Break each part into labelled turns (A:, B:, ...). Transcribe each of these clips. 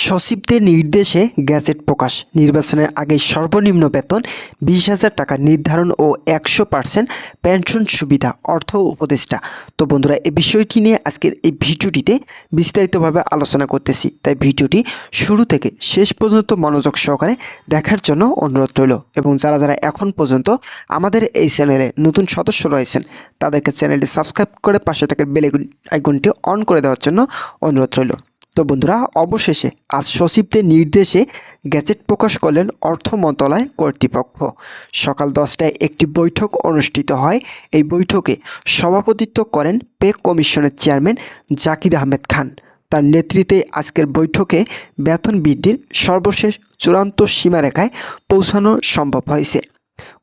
A: সচিবদের নির্দেশে গ্যাজেট প্রকাশ, নির্বাচনের আগে সর্বনিম্ন বেতন 20,000 টাকা নির্ধারণ ও 100% পেনশন সুবিধা, অর্থ উপদেষ্টা। তো বন্ধুরা, এই বিষয়টি নিয়ে আজকের এই ভিডিওটিতে বিস্তারিতভাবে আলোচনা করতেছি, তাই ভিডিওটি শুরু থেকে শেষ পর্যন্ত মনোযোগ সহকারে দেখার জন্য অনুরোধ রইল। এবং যারা যারা এখন পর্যন্ত আমাদের এই চ্যানেলে নতুন সদস্য রয়েছেন তাদেরকে চ্যানেলটি সাবস্ক্রাইব করে পাশে থাকা বেল আইকনটি অন করে দেওয়ার জন্য অনুরোধ রইল। তো বন্ধুরা, অবশেষে আজ সচিবদের নির্দেশে গ্যাজেট প্রকাশ করলেন অর্থ মন্ত্রণালয় কর্তৃপক্ষ। সকাল 10টায় একটি বৈঠক অনুষ্ঠিত হয়। এই বৈঠকে সভাপতিত্ব করেন পে কমিশনের চেয়ারম্যান জাকির আহমেদ খান। তার নেতৃত্বে আজকের বৈঠকে বেতন বৃদ্ধির সর্বশেষ চূড়ান্ত সীমারেখায় পৌঁছানো সম্ভব হয়েছে।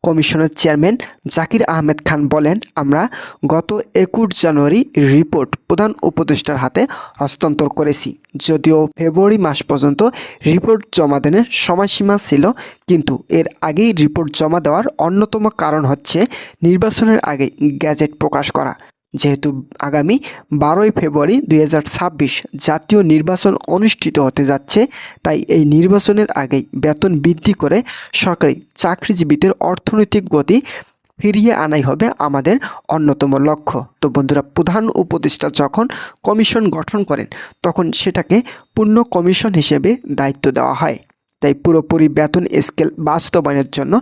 A: কমিশনের চেয়ারম্যান জাকির আহমেদ খান বলেন, আমরা গত 21 জানুয়ারি রিপোর্ট প্রধান উপদেষ্টার হাতে হস্তান্তর করেছি। যদিও ফেব্রুয়ারি মাস পর্যন্ত রিপোর্ট জমা দেওয়ার সময়সীমা ছিল, কিন্তু এর আগেই রিপোর্ট জমা দেওয়ার অন্যতম কারণ হচ্ছে নির্বাচনের আগে গ্যাজেট প্রকাশ করা। যেহেতু আগামী 12ই ফেব্রুয়ারি 2026 জাতীয় নির্বাচন অনুষ্ঠিত হতে যাচ্ছে, তাই এই নির্বাচনের আগেই বেতন বৃদ্ধি করে সরকারি চাকরিজীবীদের অর্থনৈতিক গতি ফিরিয়ে আনাই হবে আমাদের অন্যতম লক্ষ্য। তো বন্ধুরা, প্রধান উপদেষ্টা যখন কমিশন গঠন করেন তখন সেটাকে পূর্ণ কমিশন হিসেবে দায়িত্ব দেওয়া হয়। তাই পুরোপুরি বেতন স্কেল বাস্তবায়নের জন্য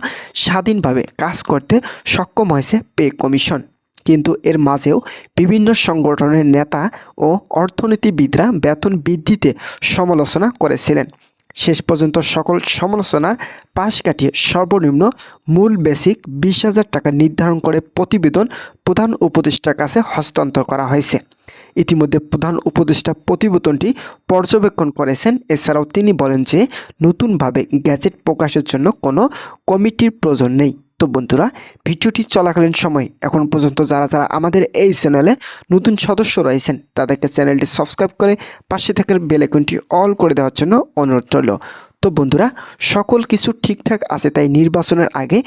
A: স্বাধীনভাবে কাজ করতে সক্ষম হয়েছে পে কমিশন। কিন্তু এর মাঝেও বিভিন্ন সংগঠনের নেতা ও অর্থনীতিবিদরা বেতন বৃদ্ধিতে সমালোচনা করেছিলেন। শেষ পর্যন্ত সকল সমালোচনার পাশ কাটিয়ে সর্বনিম্ন মূল বেসিক 20,000 টাকা নির্ধারণ করে প্রতিবেদন প্রধান উপদেষ্টার কাছে হস্তান্তর করা হয়েছে। ইতিমধ্যে প্রধান উপদেষ্টা প্রতিবেদনটি পর্যবেক্ষণ করেছেন। এছাড়াও তিনি বলেন যে নতুনভাবে গ্যাজেট প্রকাশের জন্য কোনো কমিটির প্রয়োজন নেই। তো বন্ধুরা, ভিডিওটি চলাকালীন সময় এখন পর্যন্ত যারা যারা আমাদের এই চ্যানেলে নতুন সদস্য রয়েছেন তাদেরকে চ্যানেলটি সাবস্ক্রাইব করে পাশে থাকার বেল আইকনটি অল করে দেওয়ার জন্য অনুরোধ রইল। তো বন্ধুরা, সকল কিছু ঠিকঠাক আছে, তাই নির্বাচনের আগে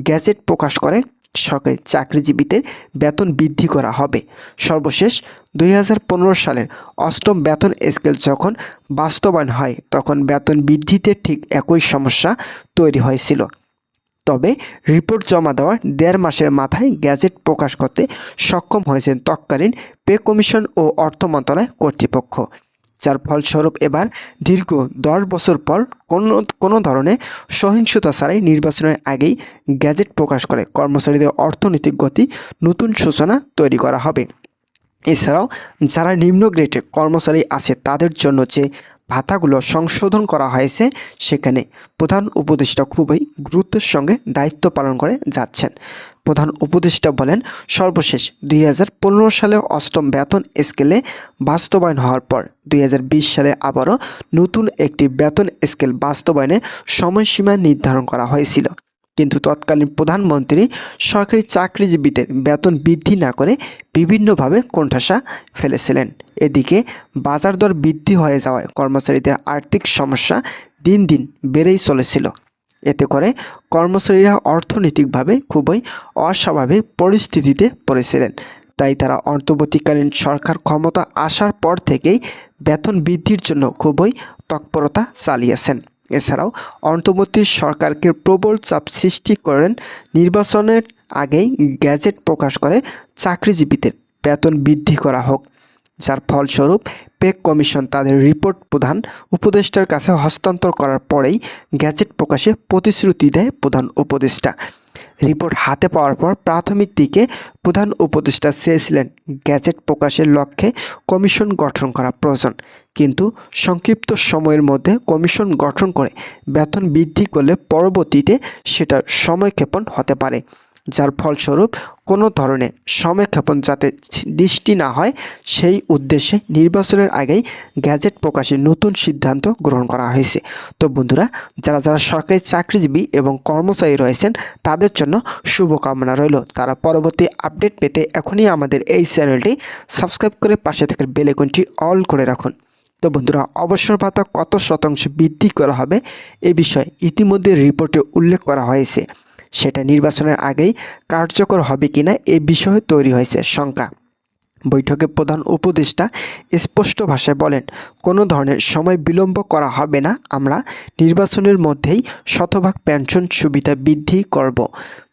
A: গ্যাজেট প্রকাশ করে সরকারি চাকরিজীবীদের বেতন বৃদ্ধি করা হবে। সর্বশেষ 2015 সালের 8ম বেতন স্কেল যখন বাস্তবায়ন হয় তখন বেতন বৃদ্ধিতে ঠিক একই সমস্যা তৈরি হয়েছিল। তবে রিপোর্ট জমা দেওয়ার 1.5 মাসের মাথায় গ্যাজেট প্রকাশ করতে সক্ষম হয়েছেন তৎকালীন পে কমিশন ও অর্থ মন্ত্রণালয় কর্তৃপক্ষ, যার ফলস্বরূপ এবার দীর্ঘ 10 বছর পর কোনো ধরনের সহিংসতা ছাড়াই নির্বাচনের আগেই গ্যাজেট প্রকাশ করে কর্মচারীদের অর্থনৈতিক গতি নতুন সূচনা তৈরি করা হবে। এছাড়াও যারা নিম্ন গ্রেডের কর্মচারী আছে তাদের জন্য যে ভাতাগুলো সংশোধন করা হয়েছে সেখানে প্রধান উপদেষ্টা খুবই গুরুত্বের সঙ্গে দায়িত্ব পালন করে যাচ্ছেন। প্রধান উপদেষ্টা বলেন, সর্বশেষ 2015 সালে 8ম বেতন স্কেলে বাস্তবায়ন হওয়ার পর 2020 সালে আবারও নতুন একটি বেতন স্কেল বাস্তবায়নে সময়সীমা নির্ধারণ করা হয়েছিল। কিন্তু তৎকালীন প্রধানমন্ত্রী সরকারি চাকরিজীবীদের বেতন বৃদ্ধি না করে বিভিন্নভাবে কোণঠাসা ফেলেছিলেন। এদিকে বাজার দর বৃদ্ধি হয়ে যাওয়ায় কর্মচারীদের আর্থিক সমস্যা দিন দিন বেড়েই চলেছিল। এতে করে কর্মচারীরা অর্থনৈতিকভাবে খুবই অস্বাভাবিক পরিস্থিতিতে পড়েছিলেন। তাই তারা অন্তর্বর্তীকালীন সরকার ক্ষমতা আসার পর থেকেই বেতন বৃদ্ধির জন্য খুবই তৎপরতা চালিয়েছেন। এছাড়াও অন্তর্বর্তী সরকারকে প্রবল চাপ সৃষ্টি করেন নির্বাচনের আগেই গ্যাজেট প্রকাশ করে চাকরিজীবীদের বেতন বৃদ্ধি করা হোক, যার ফলস্বরূপ পে কমিশন তাদের রিপোর্ট প্রধান উপদেষ্টার কাছে হস্তান্তর করার পরেই গ্যাজেট প্রকাশে প্রতিশ্রুতি দেয় প্রধান উপদেষ্টা। রিপোর্ট হাতে পাওয়ার পর প্রাথমিক দিকে প্রধান উপদেষ্টা চেয়েছিলেন গ্যাজেট প্রকাশের লক্ষ্যে কমিশন গঠন করা প্রয়োজন, কিন্তু সংক্ষিপ্ত সময়ের মধ্যে কমিশন গঠন করে বেতন বৃদ্ধি করলে পরবর্তীতে সেটা সময়ক্ষেপণ হতে পারে, যার ফলস্বরূপ কোনো ধরনের সময়ক্ষেপণ যাতে দৃষ্টি না হয় সেই উদ্দেশ্যে নির্বাচনের আগেই গ্যাজেট প্রকাশের নতুন সিদ্ধান্ত গ্রহণ করা হয়েছে। তো বন্ধুরা, যারা যারা সরকারি চাকরিজীবী এবং কর্মচারী রয়েছেন তাদের জন্য শুভকামনা রইল। তারা পরবর্তী আপডেট পেতে এখনই আমাদের এই চ্যানেলটি সাবস্ক্রাইব করে পাশে থাকার বেল আইকনটি অল করে রাখুন। তো বন্ধুরা, অবসর ভাতা কত শতাংশ বৃদ্ধি করা হবে এ বিষয়ে ইতিমধ্যে রিপোর্টে উল্লেখ করা হয়েছে। সেটা নির্বাচনের আগেই কার্যকর হবে কিনা এ বিষয়ে তৈরি হয়েছে শঙ্কা। বৈঠকে প্রধান উপদেষ্টা স্পষ্ট ভাষায় বলেন, কোনো ধরনের সময় বিলম্ব করা হবে না। আমরা নির্বাচনের মধ্যেই শতভাগ পেনশন সুবিধা বৃদ্ধি করব।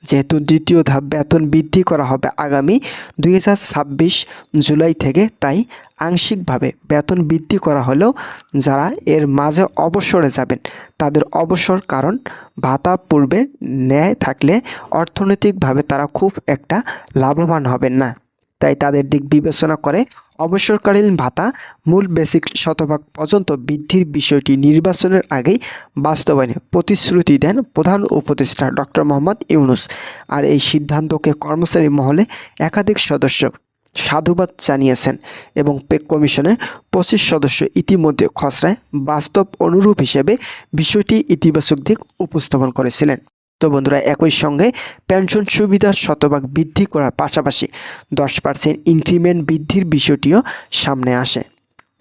A: যেহেতু দ্বিতীয় ধাপ বেতন বৃদ্ধি করা হবে আগামী 2026 জুলাই থেকে, তাই আংশিকভাবে বেতন বৃদ্ধি করা হলেও যারা এর মাঝে অবসরে যাবেন তাদের অবসর কারণ ভাতা পূর্বে ন্যায় থাকলে অর্থনৈতিকভাবে তারা খুব একটা লাভবান হবেন না। তাই তাদের দিক বিবেচনা করে অবসরকালীন ভাতা মূল বেসিক শতভাগ পর্যন্ত বৃদ্ধির বিষয়টি নির্বাচনের আগেই বাস্তবায়নে প্রতিশ্রুতি দেন প্রধান উপদেষ্টা ডক্টর মোহাম্মদ ইউনূস। আর এই সিদ্ধান্তকে কর্মচারী মহলে একাধিক সদস্য সাধুবাদ জানিয়েছেন এবং পে কমিশনের 25 সদস্য ইতিমধ্যে খসড়ায় বাস্তব অনুরূপ হিসেবে বিষয়টি ইতিবাচক দিক উপস্থাপন করেছিলেন। তো বন্ধুরা, একই সঙ্গে পেনশন সুবিধার শতভাগ বৃদ্ধি করার পাশাপাশি 10% ইনক্রিমেন্ট বৃদ্ধির বিষয়টিও সামনে আসে।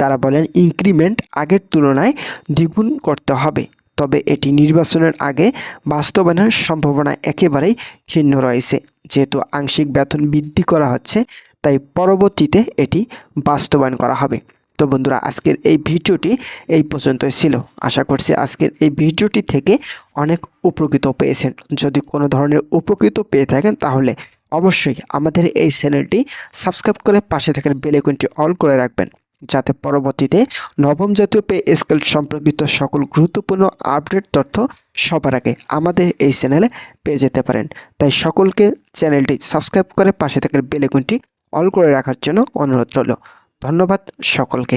A: তারা বলেন, ইনক্রিমেন্ট আগের তুলনায় দ্বিগুণ করতে হবে, তবে এটি নির্বাচনের আগে বাস্তবায়নের সম্ভাবনা একেবারেই ক্ষীণ রয়েছে। যেহেতু আংশিক বেতন বৃদ্ধি করা হচ্ছে, তাই পরবর্তীতে এটি বাস্তবায়ন করা হবে। তো বন্ধুরা, আজকের এই ভিডিওটি এই পর্যন্তই ছিল। আশা করছি আজকের এই ভিডিওটি থেকে অনেক উপকৃত পেয়েছেন। যদি কোনো ধরনের উপকৃত পেয়ে থাকেন তাহলে অবশ্যই আমাদের এই চ্যানেলটি সাবস্ক্রাইব করে পাশে থাকা বেল আইকনটি অল করে রাখবেন, যাতে পরবর্তীতে নবম জাতীয় পে স্কেল সম্পর্কিত সকল গুরুত্বপূর্ণ আপডেট তথ্য সবার আগে আমাদের এই চ্যানেলে পেয়ে যেতে পারেন। তাই সকলকে চ্যানেলটি সাবস্ক্রাইব করে পাশে থাকা বেল আইকনটি অল করে রাখার জন্য অনুরোধ রইল। ধন্যবাদ সকলকে।